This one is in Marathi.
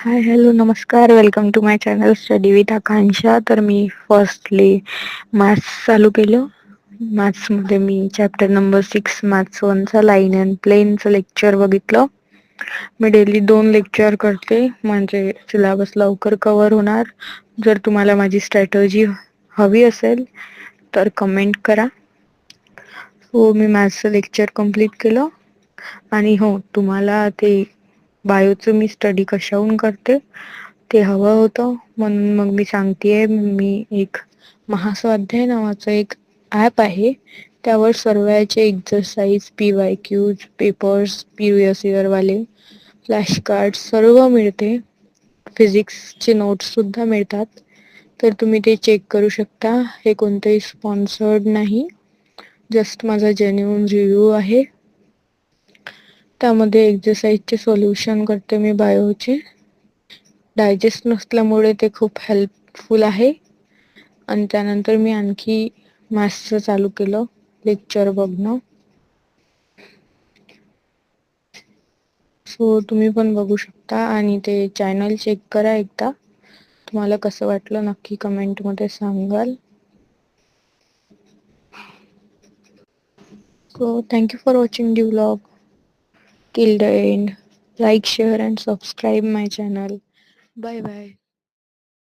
हाय, हॅलो, नमस्कार. Welcome to my channel study with Akanksha. तर मी फर्स्टली मॅथ्स चालू केलं. मॅथ्समध्ये मी चॅप्टर नंबर 6 मॅथ्स 1चा लाईन अँड प्लेनचं लेक्चर बघितलं. मी डेली 2 लेक्चर करते, म्हणजे सिलेबस लवकर कव्हर होणार. जर तुम्हाला माझी स्ट्रॅटर्जी हवी असेल तर कमेंट करा. हो, मी मॅथ्सचं लेक्चर कंप्लीट केलं. आणि हो, तुम्हाला ते बायोचं मी स्टडी कशाहून करते ते हवं होतं, म्हणून मग मी सांगतेय. मी एक महास्वाध्याय नावाचं एक ॲप आहे, त्यावर सर्वांचे एक्झरसाइज, PYQs, पेपर्स, प्रिव्हियस इयरवाले फ्लॅश कार्ड्स सर्व मिळते. फिजिक्सचे नोट्ससुद्धा मिळतात, तर तुम्ही ते चेक करू शकता. हे कोणतंही स्पॉन्सर्ड नाही, जस्ट माझा जेन्युइन रिव्ह्यू आहे. त्यामध्ये एक्झरसाइजचे सोल्युशन करते मी बायोचे. डायजेस्ट नसल्यामुळे ते खूप हेल्पफुल आहे. आणि त्यानंतर मी आणखी मॅथ्सचं चालू केलं लेक्चर बघणं. सो तुम्ही पण बघू शकता आणि ते चॅनल चेक करा एकदा. तुम्हाला कसं वाटलं नक्की कमेंटमध्ये सांगाल. So thank you for watching the vlog till the end. Like, share and subscribe my channel. Bye bye.